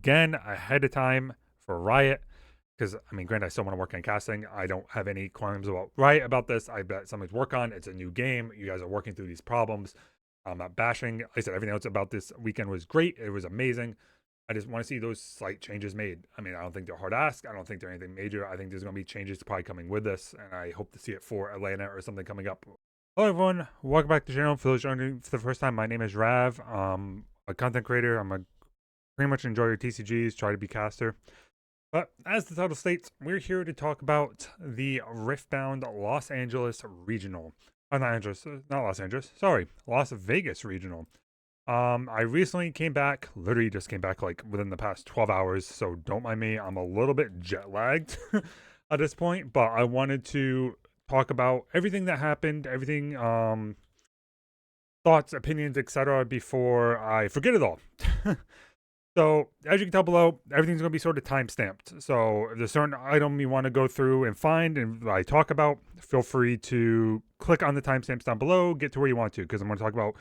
again ahead of time for Riot. Because, I mean, granted, I still want to work on casting. I don't have any qualms about Riot about this. I bet something's work on. It's a new game. You guys are working through these problems. I'm not bashing. Like I said, everything else about this weekend was great. It was amazing. I just want to see those slight changes made. I mean, I don't think they're hard ask. I don't think they're anything major. I think there's going to be changes probably coming with this, and I hope to see it for Atlanta or something coming up. Hello, everyone. Welcome back to the channel. For those joining for the first time, my name is Rav. A content creator. Pretty much enjoy your TCGs. Try to be caster. But as the title states, we're here to talk about the Riftbound Los Angeles Regional. Not Los Angeles. Sorry, Las Vegas Regional. I recently came back, literally just came back like within the past 12 hours, so don't mind me. I'm a little bit jet lagged at this point, but I wanted to talk about everything that happened, everything, thoughts, opinions, etc. before I forget it all. So, as you can tell below, everything's going to be sort of time stamped. So, if there's a certain item you want to go through and find and I talk about, feel free to click on the timestamps down below, get to where you want to, because I'm going to talk about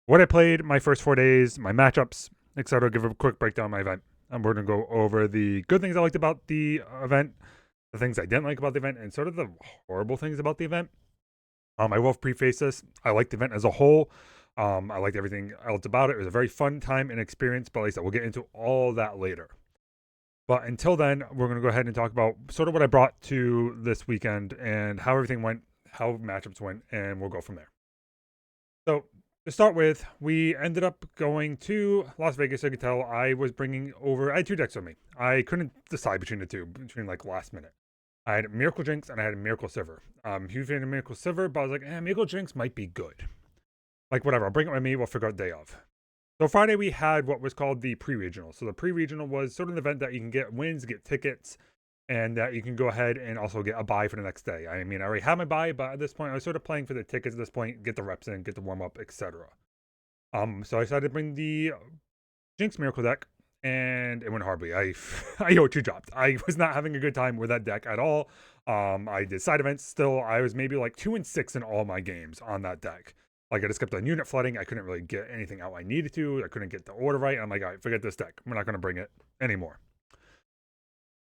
what I played, my first 4 days, my matchups, etc. Give a quick breakdown of my event. And we're going to go over the good things I liked about the event, the things I didn't like about the event, and sort of the horrible things about the event. I will preface this. I liked the event as a whole. I liked everything else about it. It was a very fun time and experience, but like I said, we'll get into all that later. But until then, we're going to go ahead and talk about sort of what I brought to this weekend and how everything went, how matchups went, and we'll go from there. So to start with, we ended up going to Las Vegas. You can tell I was bringing over, I had 2 decks with me. I couldn't decide between the two, between like last minute. I had Miracle Jinx and I had Miracle Silver. Huge fan of Miracle Silver, but I was like, Miracle Jinx might be good. Like, whatever, I'll bring it with me, we'll figure out day of. So Friday we had what was called the pre-regional. So the pre-regional was sort of an event that you can get wins, get tickets, and that you can go ahead and also get a buy for the next day. I mean, I already had my buy, but at this point I was sort of playing for the tickets at this point, get the reps in, get the warm up, etc. So I decided to bring the Jinx Miracle deck, and it went horribly. I O2 dropped. I was not having a good time with that deck at all. I did side events still. I was maybe like 2-6 in all my games on that deck. Like, I just kept on unit flooding. I couldn't really get anything out I needed to. I couldn't get the order right. I'm like, all right, forget this deck. We're not going to bring it anymore.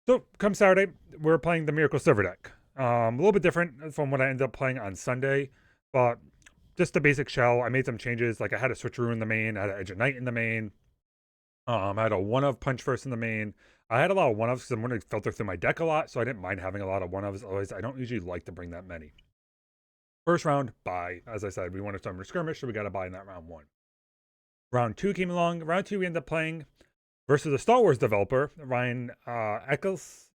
So, come Saturday, we're playing the Miracle Silver deck. A little bit different from what I ended up playing on Sunday, but just the basic shell. I made some changes. Like, I had a Switcheroo in the main. I had an Edge of Night in the main. I had a one-of Punch First in the main. I had a lot of one-ofs because I'm going to filter through my deck a lot, so I didn't mind having a lot of one-ofs. Otherwise, I don't usually like to bring that many. First round, bye. As I said, we wanted to summer skirmish, so we got a bye in that round 1. Round 2 came along. Round 2, we ended up playing versus a Star Wars developer, Ryan Eccles.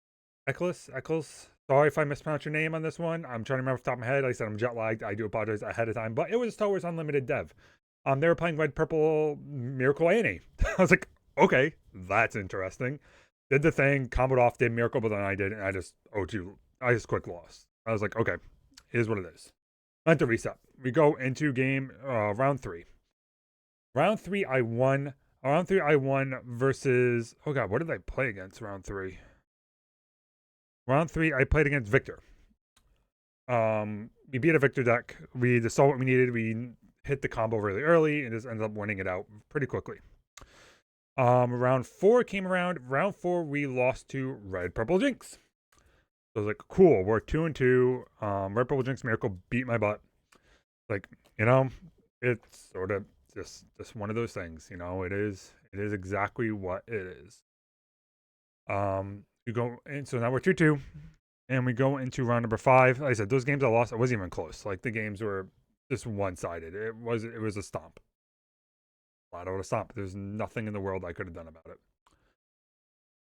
Sorry if I mispronounced your name on this one. I'm trying to remember off the top of my head. Like I said, I'm jet lagged. I do apologize ahead of time, but it was a Star Wars Unlimited dev. They were playing Red Purple Miracle Annie. I was like, okay, that's interesting. Did the thing, comboed off, did Miracle, but then I did, and I just quick lost. I was like, okay, it is what it is. Not to reset. We go into game round 3. Round 3, I won. Round 3, I won versus. Oh god, what did I play against round 3? Round 3, I played against Victor. We beat a Victor deck. We just saw what we needed. We hit the combo really early and just ended up winning it out pretty quickly. Round 4 came around. Round 4, we lost to Red Purple Jinx. So I was like, cool, we're 2-2. Red Purple Jinx Miracle beat my butt. Like, it's sort of just one of those things, it is exactly what it is. You go and so now we're 2-2, and we go into round number 5. Like I said, those games I lost, it wasn't even close. Like, the games were just one-sided. It was a stomp. Flat out a stomp. There's nothing in the world I could have done about it.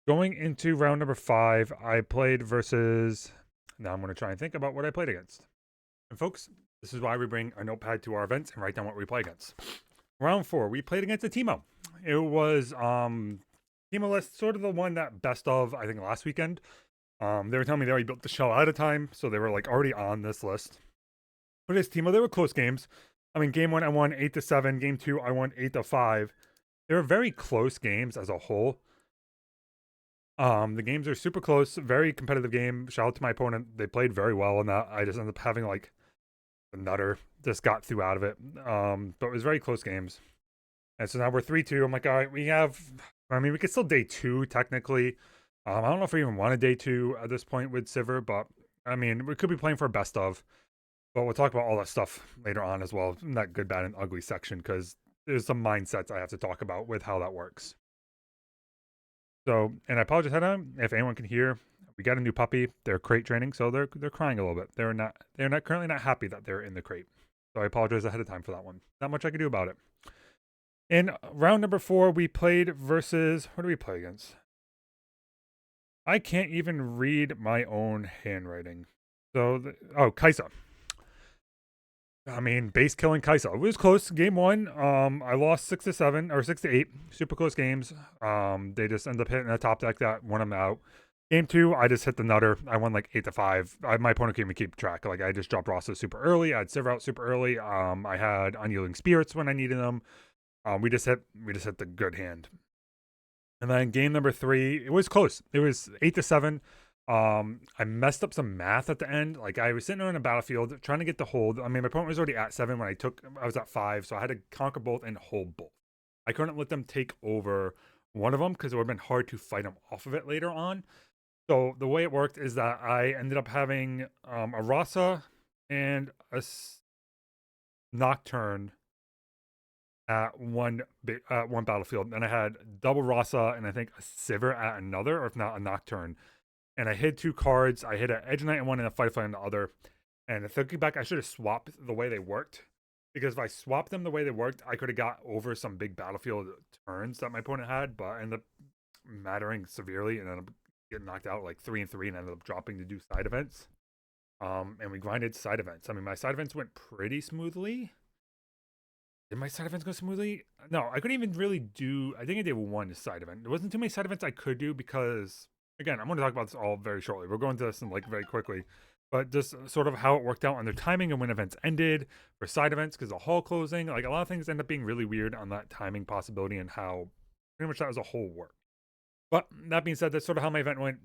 Going into round number 5, I played versus. Now I'm going to try and think about what I played against. And folks, this is why we bring a notepad to our events and write down what we play against. Round 4, we played against a Teemo. It was Teemo list, sort of the one that best of, I think, last weekend. They were telling me they already built the shell out of time, so they were like already on this list. But it's Teemo, they were close games. I mean, game 1 I won 8-7. Game 2 I won 8-5. They were very close games as a whole. The games are super close, very competitive game. Shout out to my opponent. They played very well in that. I just ended up having like a nutter, just got through out of it. But it was very close games. And so now we're 3-2. I'm like, all right, we have I mean, we could still day 2 technically. I don't know if we even want a day 2 at this point with Sivir, but I mean, we could be playing for a best of. But we'll talk about all that stuff later on as well in that good, bad, and ugly section because there's some mindsets I have to talk about with how that works. So, and I apologize ahead of time if anyone can hear. We got a new puppy. They're crate training, so they're crying a little bit. They're not currently not happy that they're in the crate. So I apologize ahead of time for that one. Not much I can do about it. In round number 4, we played versus, what do we play against? I can't even read my own handwriting. So, Kaisa. I mean, base killing Kaisa. It was close. Game 1, I lost 6-7 or 6-8. Super close games. They just ended up hitting the top deck that won them out. Game 2, I just hit the nutter. I won like 8-5. My opponent couldn't even keep track. Like I just dropped Rosses super early. I had Sivir out super early. I had Unyielding Spirits when I needed them. We just hit the good hand. And then game number 3, it was close. It was 8-7. I messed up some math at the end. Like I was sitting on a battlefield trying to get the hold. I mean, my opponent was already at 7 when I was at 5, so I had to conquer both and hold both. I couldn't let them take over one of them because it would have been hard to fight them off of it later on. So the way it worked is that I ended up having a Rasa and a Nocturne at one battlefield, and I had double Rasa and I think a Sivir at another, or if not a Nocturne. And I hid 2 cards. I hid an Edge Knight in one and a Fight in the other. And thinking back, I should have swapped the way they worked, because if I swapped them the way they worked, I could have got over some big battlefield turns that my opponent had, but I ended up mattering severely and ended up getting knocked out like 3-3 and ended up dropping to do side events. And we grinded side events. I mean, my side events went pretty smoothly. Did my side events go smoothly? No, I couldn't even really do. I think I did one side event. There wasn't too many side events I could do because, again, I'm going to talk about this all very shortly. We're going to this in like very quickly, but just sort of how it worked out on their timing and when events ended for side events, because the hall closing, like a lot of things end up being really weird on that timing possibility and how pretty much that was a whole work. But that being said, that's sort of how my event went.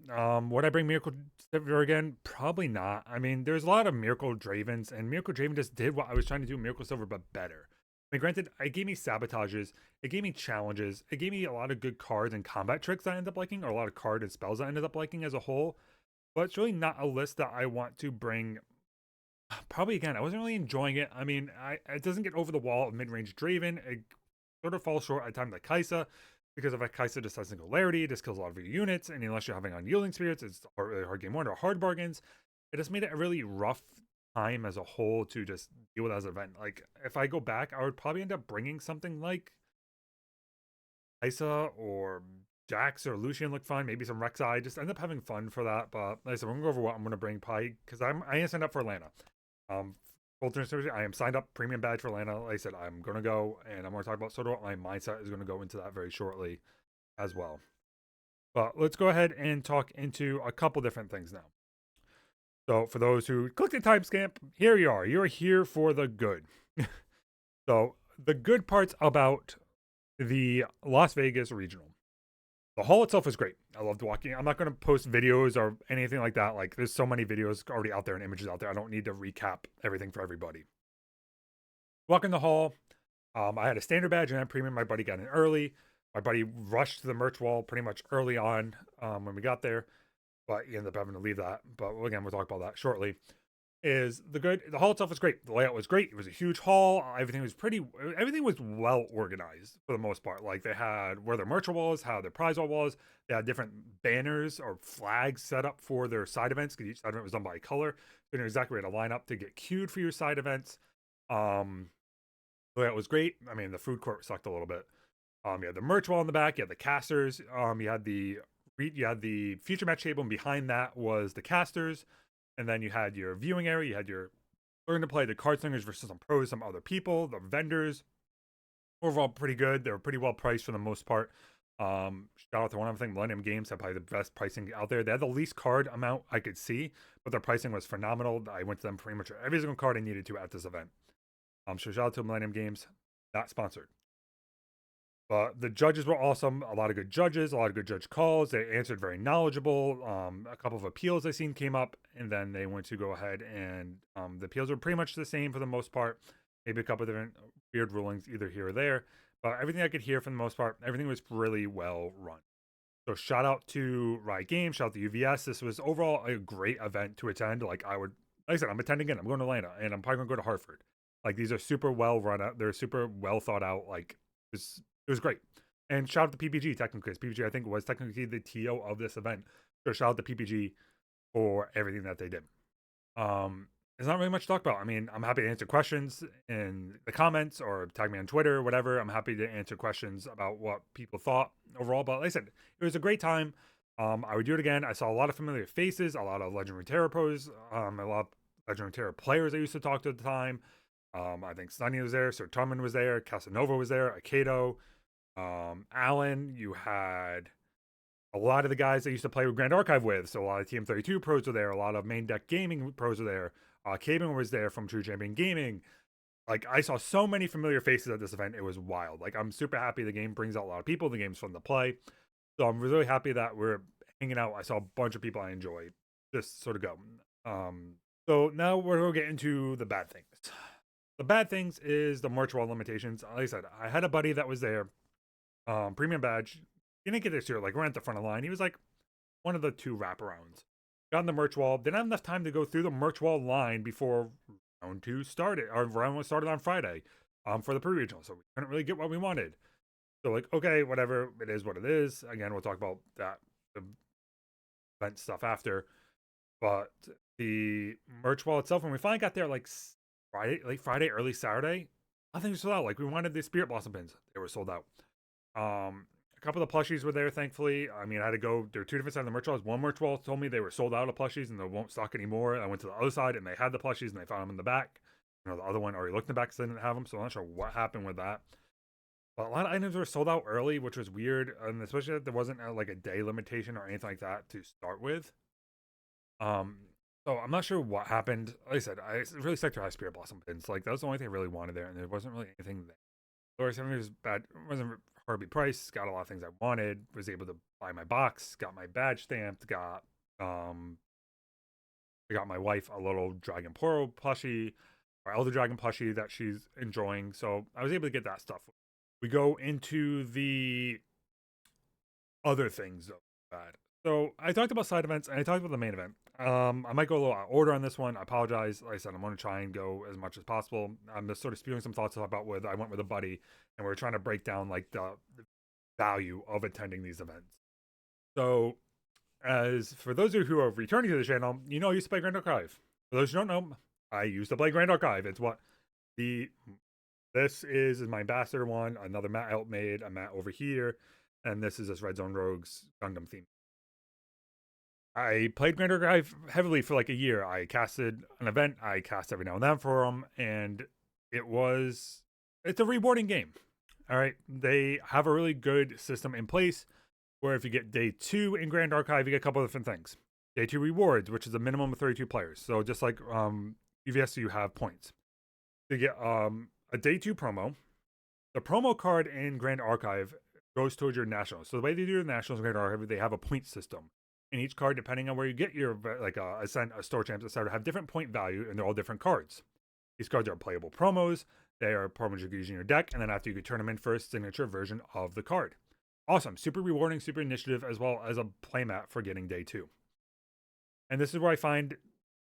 Would I bring Miracle Silver again? Probably not. I mean, there's a lot of Miracle Dravens, and Miracle Draven just did what I was trying to do in Miracle Silver, but better. I mean, granted, it gave me sabotages, it gave me challenges, it gave me a lot of good cards and combat tricks that I ended up liking, or a lot of card and spells I ended up liking as a whole. But it's really not a list that I want to bring. Probably again, I wasn't really enjoying it. I mean, it doesn't get over the wall of mid-range Draven. It sort of falls short at times like Kaisa, because if a Kaisa just has singularity, it just kills a lot of your units, and unless you're having Unyielding Spirits, it's really hard game 1 or hard bargains. It just made it a really rough time as a whole to just deal with as an event. Like if I go back, I would probably end up bringing something like Isa or Jax or Lucian look fun, maybe some Rek'Sai. Just end up having fun for that. But like I said, we're gonna go over what I'm gonna bring probably because I am signed up for Atlanta. Full transparency, I am signed up premium badge for Atlanta. Like I said, I'm gonna go and I'm gonna talk about sort of what my mindset is gonna go into that very shortly as well. But let's go ahead and talk into a couple different things now. So for those who clicked the timestamp, here you are. You're here for the good. So the good parts about the Las Vegas Regional. The hall itself is great. I loved walking. I'm not going to post videos or anything like that. Like there's so many videos already out there and images out there. I don't need to recap everything for everybody. Walking the hall, I had a standard badge and then premium. My buddy got in early. My buddy rushed to the merch wall pretty much early on when we got there, but he ended up having to leave that. But again, we'll talk about that shortly. The hall itself was great. The layout was great. It was a huge hall. Everything was well organized for the most part. Like they had where their merch wall was, how their prize wall was. They had different banners or flags set up for their side events because each side event was done by color. So you knew exactly where to line up to get queued for your side events. The layout was great. I mean, the food court sucked a little bit. You had the merch wall in the back. You had the casters. You had the future match table, and behind that was the casters. And then you had your viewing area. You had your learn to play the card slingers versus some pros, some other people, the vendors. Overall, pretty good. They were pretty well priced for the most part. Shout out to one of them. Millennium Games had probably the best pricing out there. They had the least card amount I could see, but their pricing was phenomenal. I went to them pretty much every single card I needed to at this event. So shout out to Millennium Games, not sponsored. But the judges were awesome. A lot of good judges, a lot of good judge calls. They answered very knowledgeable. A couple of appeals I seen came up, and then they went to go ahead and the appeals were pretty much the same for the most part. Maybe a couple of different weird rulings either here or there. but everything I could hear for the most part, everything was really well run. So shout out to Riot Games, shout out to UVS. This was overall a great event to attend. Like I said, I'm attending again. I'm going to Atlanta, and I'm probably going to go to Hartford. Like these are super well run out. They're super well thought out. Like it was great. And shout out to PPG technically, because PPG I think was technically the TO of this event. So shout out to PPG for everything that they did. There's not really much to talk about. I mean, I'm happy to answer questions in the comments or tag me on Twitter or whatever. I'm happy to answer questions about what people thought overall. But like I said, it was a great time. I would do it again. I saw a lot of familiar faces, a lot of Legendary Terror pros, a lot of Legendary Terror players I used to talk to at the time. I think Sunny was there, Sir Turman was there, Casanova was there, Akato, Alan. You had a lot of the guys I used to play with Grand Archive with. So a lot of TM32 pros were there. A lot of main deck gaming pros were there. Caben was there from True Champion Gaming. Like I saw so many familiar faces at this event. It was wild. Like I'm super happy the game brings out a lot of people. The game's fun to play. So I'm really happy that we're hanging out. I saw a bunch of people I enjoy just sort of go. So now we're going to get into the bad things. The bad things is the merch wall limitations. Like I said, I had a buddy that was there. Premium badge. He didn't get this year. Like we're at the front of the line. He was like one of the 2 wraparounds. Got on the merch wall. Didn't have enough time to go through the merch wall line before round 2 started. Or round 1 started on Friday. For the pre-regional. So we couldn't really get what we wanted. So like, okay, whatever. It is what it is. Again, we'll talk about that event stuff after. But the merch wall itself, when we finally got there like late Friday, early Saturday, nothing was sold out. Like we wanted the Spirit Blossom pins. They were sold out. A couple of the plushies were there, thankfully. I mean, I had to go. There were 2 different sides of the merch walls. One merch wall told me they were sold out of plushies and they won't stock anymore. I went to the other side and they had the plushies and they found them in the back. You know, the other one already looked in the back because they didn't have them. So I'm not sure what happened with that. But a lot of items were sold out early, which was weird, and especially that there wasn't like a day limitation or anything like that to start with. Um, so I'm not sure what happened. Like I said, I really stuck to High Spirit Blossom pins. Like that was the only thing I really wanted there, and there wasn't really anything there. Or something was bad. It wasn't horribly priced. Got a lot of things I wanted. Was able to buy my box. Got my badge stamped. I got my wife a little Dragon Poro plushie, or Elder Dragon plushie that she's enjoying. So I was able to get that stuff. We go into the other things though. Bad. So I talked about side events and I talked about the main event. I might go a little out of order on this one. I apologize. Like I said, I'm going to try and go as much as possible. I'm just sort of spewing some thoughts about whether I went with a buddy and we're trying to break down like the value of attending these events. So, as for those of you who are returning to the channel, you know I used to play Grand Archive. For those who don't know, I used to play Grand Archive. It's what this is my ambassador one. Another mat out made. A mat over here, and this is this Red Zone Rogues Gundam theme. I played Grand Archive heavily for like a year. I casted an event. I cast every now and then for them, and it's a rewarding game. All right, they have a really good system in place where if you get day 2 in Grand Archive, you get a couple of different things. Day 2 rewards, which is a minimum of 32 players. So just like UVS, you have points. You get a day 2 promo. The promo card in Grand Archive goes towards your nationals. So the way they do the nationals in Grand Archive, they have a point system. And each card, depending on where you get your like Ascent, a Store Champs, etc., have different point value, and they're all different cards. These cards are playable promos. They are promos you can use in your deck, and then after you can turn them in for a signature version of the card. Awesome, super rewarding, super initiative, as well as a playmat for getting day 2. And this is where I find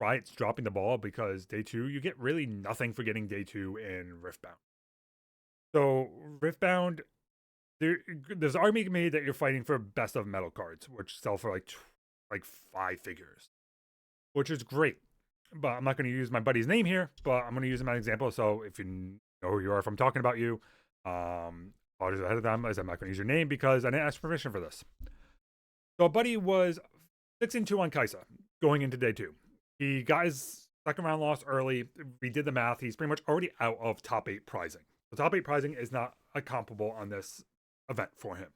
Riot's dropping the ball, because day 2, you get really nothing for getting day 2 in Riftbound. So Riftbound, there's an argument made that you're fighting for best of metal cards, which sell for like 5 figures, which is great. But I'm not going to use my buddy's name here, but I'm going to use him as an example. So if you know who you are, if I'm talking about you, apologies ahead of time. I'm not going to use your name because I didn't ask permission for this. So a buddy was 6-2 on Kaisa going into day 2. He got his second round loss early. We did the math. He's pretty much already out of top 8 prizing. The top 8 prizing is not a comparable on this event for him.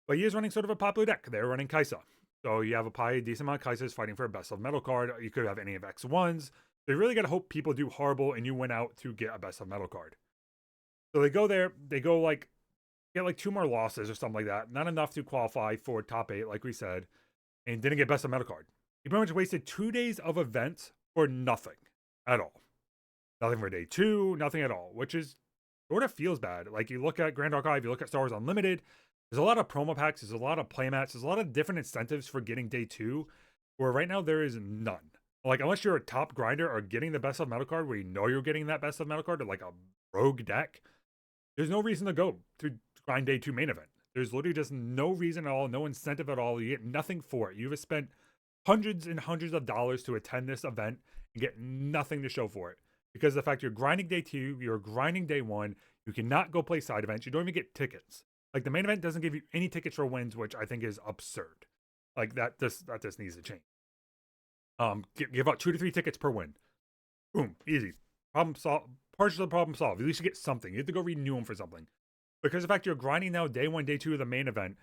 But he is running sort of a popular deck. They're running Kaisa. So you have a decent amount of Kaisas fighting for a best of metal card. You could have any of X1s. So you really got to hope people do horrible and you win out to get a best of metal card. So they go there. They go like, get like 2 more losses or something like that. Not enough to qualify for top 8, like we said. And didn't get best of metal card. He pretty much wasted 2 days of events for nothing at all. Nothing for day 2, nothing at all. Which is sort of feels bad. Like you look at Grand Archive, you look at Star Wars Unlimited, there's a lot of promo packs, there's a lot of playmats, there's a lot of different incentives for getting day 2, where right now there is none. Like, unless you're a top grinder or getting the best of metal card where you know you're getting that best of metal card or like a rogue deck, there's no reason to go to grind day 2 main event. There's literally just no reason at all, no incentive at all. You get nothing for it. You've spent hundreds and hundreds of dollars to attend this event and get nothing to show for it. Because of the fact you're grinding day 2, you're grinding day 1, you cannot go play side events, you don't even get tickets. Like, the main event doesn't give you any tickets for wins, which I think is absurd. Like, that just needs to change. Give out 2 to 3 tickets per win. Boom, easy. Problem solved. Partial problem solved. At least you get something. You have to go renew them for something. Because of the fact you're grinding now day 1, day 2 of the main event,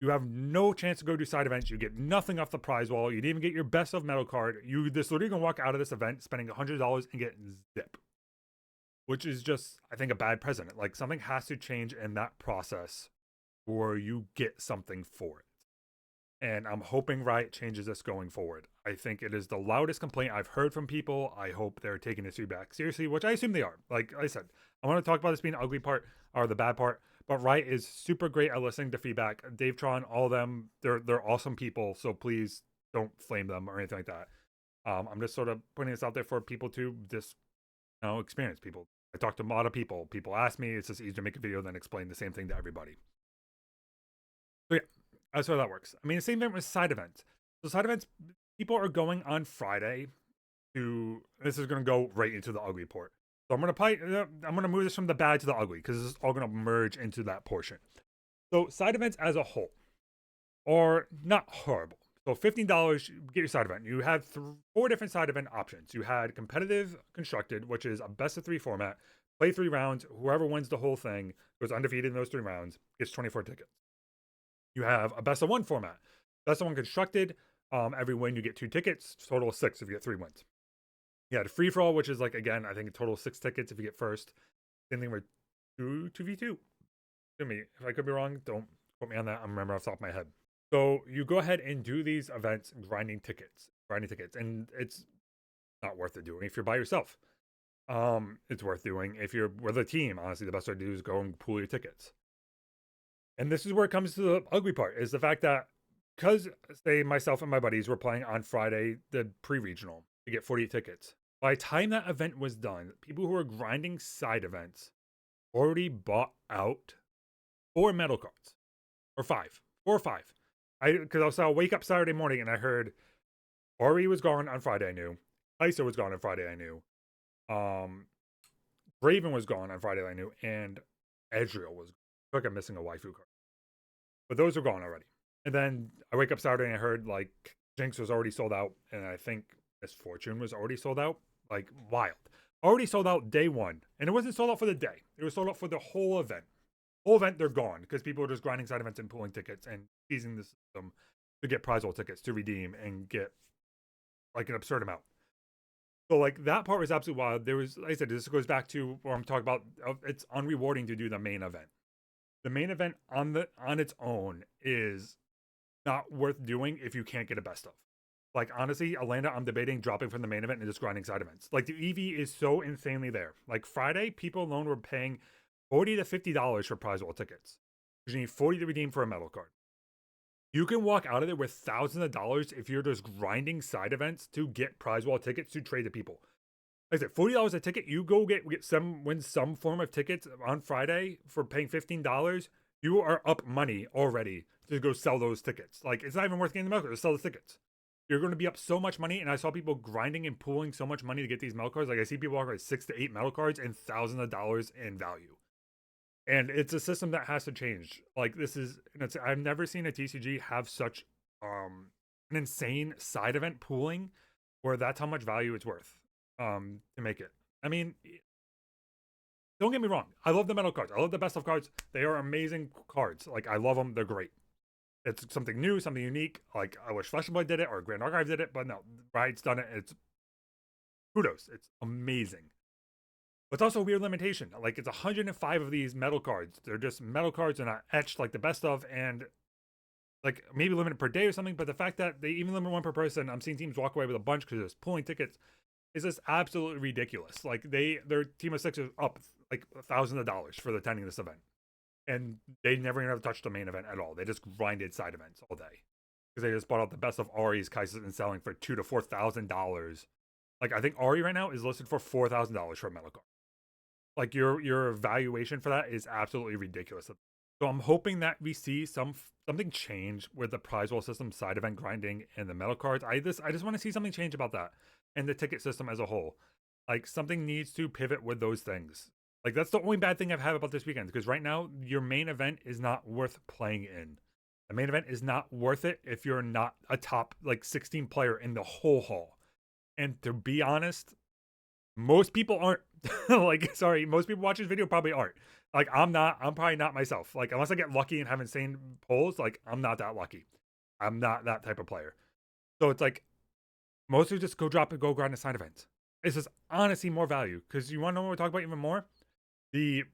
you have no chance to go do side events. You get nothing off the prize wall. You didn't even get your best of metal card. You just literally gonna walk out of this event spending $100 and get zip. Which is just, I think, a bad precedent. Like, something has to change in that process or you get something for it. And I'm hoping Riot changes this going forward. I think it is the loudest complaint I've heard from people. I hope they're taking this feedback seriously, which I assume they are. Like I said, I want to talk about this being the ugly part or the bad part, but Riot is super great at listening to feedback. Dave Tron, all of them, they're awesome people. So please don't flame them or anything like that. I'm just sort of putting this out there for people to just, experience. People, I talk to a lot of people. People ask me. It's just easier to make a video than explain the same thing to everybody. So yeah, that's how that works. I mean, the same thing with side events. So side events, people are going on Friday to. This is going to go right into the ugly part. So I'm going to move this from the bad to the ugly because this is all going to merge into that portion. So side events as a whole are not horrible. So $15, you get your side event. You had 4 different side event options. You had competitive constructed, which is a best of 3 format. Play 3 rounds. Whoever wins the whole thing goes undefeated in those 3 rounds. Gets 24 tickets. You have a best of 1 format. Best of 1 constructed. Every win you get 2 tickets. Total of 6 if you get 3 wins. You had a free for all, which is like, again, I think a total of 6 tickets if you get first. Same thing with 2v2. Excuse me, if I could be wrong, don't quote me on that. I remember off the top of my head. So you go ahead and do these events, grinding tickets, and it's not worth it doing if you're by yourself. It's worth doing if you're with a team. Honestly, the best way to do is go and pool your tickets. And this is where it comes to the ugly part, is the fact that because, say, myself and my buddies were playing on Friday, the pre-regional, to get 48 tickets. By the time that event was done, people who were grinding side events already bought out 4 metal cards. Or 5. 4 or 5. Because I'll wake up Saturday morning and I heard Ori was gone on Friday, I knew. Iso was gone on Friday, I knew. Raven was gone on Friday, I knew. And Ezreal was gone. I feel like I'm missing a waifu card. But those are gone already. And then I wake up Saturday and I heard, like, Jinx was already sold out. And I think Miss Fortune was already sold out. Like, wild. Already sold out day 1. And it wasn't sold out for the day. It was sold out for the whole event. Whole event, they're gone. Because people are just grinding side events and pulling tickets and using the system to get prize roll tickets to redeem and get, like, an absurd amount. So, like, that part was absolutely wild. There was, like I said, this goes back to where I'm talking about, it's unrewarding to do the main event. The main event on its own is not worth doing if you can't get a best of. Like, honestly, Atlanta, I'm debating dropping from the main event and just grinding side events. Like, the EV is so insanely there. Like, Friday, people alone were paying $40 to $50 for prize roll tickets. You need 40 to redeem for a metal card. You can walk out of there with thousands of dollars if you're just grinding side events to get prize wall tickets to trade to people. Like I said, $40 a ticket, you go win some form of tickets on Friday for paying $15. You are up money already to go sell those tickets. Like, it's not even worth getting the metal cards to sell the tickets. You're going to be up so much money, and I saw people grinding and pooling so much money to get these metal cards. Like, I see people walk with 6 to 8 metal cards and thousands of dollars in value. And it's a system that has to change. Like, I've never seen a TCG have such an insane side event pooling where that's how much value it's worth to make it. I mean, don't get me wrong. I love the metal cards. I love the best of cards. They are amazing cards. Like, I love them. They're great. It's something new, something unique. Like, I wish Flesh and Blood did it or Grand Archive did it, but no, Riot's done it. It's kudos. It's amazing. But it's also a weird limitation. Like, it's 105 of these metal cards. They're just metal cards. They're not etched like the best of, and like maybe limited per day or something. But the fact that they even limit 1 per person, I'm seeing teams walk away with a bunch because they're just pulling tickets, is just absolutely ridiculous. Like, their team of 6 is up like thousands of dollars for attending this event. And they never even have to touch the main event at all. They just grinded side events all day. Because they just bought out the best of Ari's, Kaisa's, and selling for $2,000 to $4,000. Like, I think Ari right now is listed for $4,000 for a metal card. Like, your valuation for that is absolutely ridiculous. So I'm hoping that we see something change with the prize wall system, side event grinding, and the metal cards. I just want to see something change about that, and the ticket system as a whole. Like, something needs to pivot with those things. Like, that's the only bad thing I've had about this weekend, because right now your main event is not worth playing in. The main event is not worth it if you're not a top like 16 player in the whole hall. And to be honest, most people aren't. Like, sorry, most people watching this video probably aren't. Like, I'm probably not myself. Like, unless I get lucky and have insane polls, like, I'm not that lucky. I'm not that type of player. So it's like, most of just go drop and go grind a side event. It's just honestly more value. Because you want to know what we're talking about even more? The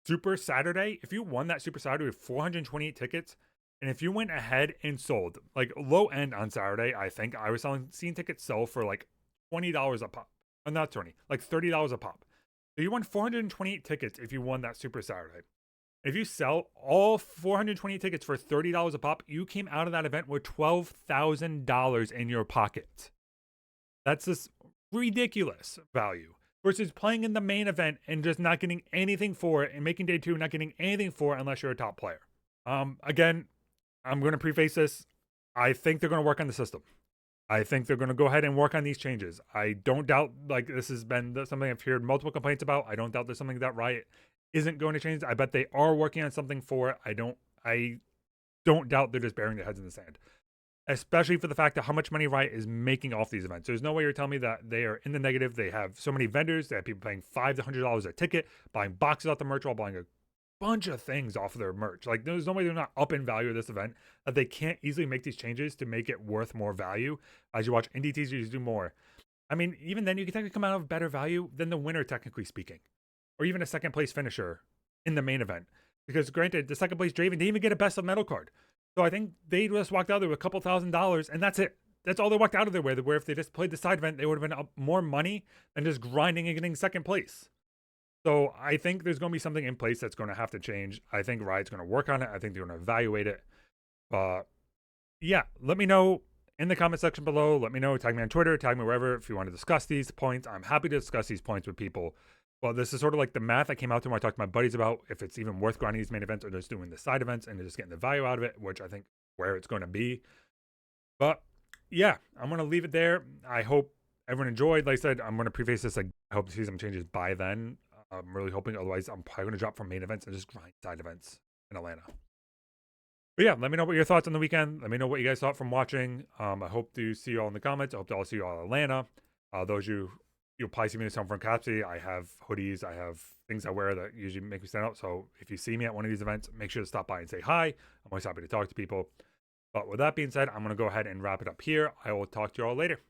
Super Saturday, if you won that Super Saturday with 428 tickets, and if you went ahead and sold, like low end on Saturday, I think I was seeing tickets sell for like $20 a pop. Not 20, like $30 a pop. So you won 428 tickets if you won that Super Saturday. If you sell all 420 tickets for $30 a pop, you came out of that event with $12,000 in your pocket. That's just ridiculous value. Versus playing in the main event and just not getting anything for it, and making day two not getting anything for it unless you're a top player. Again, I'm going to preface this. I think they're going to work on the system. I think they're going to go ahead and work on these changes. I don't doubt, like, this has been something I've heard multiple complaints about. I don't doubt there's something that Riot isn't going to change. I bet they are working on something for it. I don't doubt they're just burying their heads in the sand. Especially for the fact that how much money Riot is making off these events. There's no way you're telling me that they are in the negative. They have so many vendors. They have people paying $500 to $100 a ticket, buying boxes off the merch wall, buying a bunch of things off of their merch. Like, there's no way they're not up in value of this event, that they can't easily make these changes to make it worth more value as you watch indie teasers do more. I mean, even then, you can technically come out of better value than the winner, technically speaking, or even a second place finisher in the main event. Because granted, the second place Draven didn't even get a best of metal card. So I think they just walked out there with a couple $1,000, and that's it. That's all they walked out of there with, where if they just played the side event, they would have been up more money than just grinding and getting second place. So I think there's going to be something in place that's going to have to change. I think Riot's going to work on it. I think they're going to evaluate it. Yeah, let me know in the comment section below. Let me know. Tag me on Twitter. Tag me wherever if you want to discuss these points. I'm happy to discuss these points with people. Well, this is sort of like the math I came out to when I talked to my buddies about if it's even worth grinding these main events or just doing the side events and just getting the value out of it, which I think where it's going to be. But yeah, I'm going to leave it there. I hope everyone enjoyed. Like I said, I'm going to preface this. I hope to see some changes by then. I'm really hoping. Otherwise, I'm probably going to drop from main events and just grind side events in Atlanta. But yeah, let me know what your thoughts on the weekend. Let me know what you guys thought from watching. I hope to see you all in the comments. I hope to all see you all in Atlanta. Those you'll probably see me in some from Capsy. I have hoodies. I have things I wear that usually make me stand out. So if you see me at one of these events, make sure to stop by and say hi. I'm always happy to talk to people. But with that being said, I'm going to go ahead and wrap it up here. I will talk to you all later.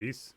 Peace.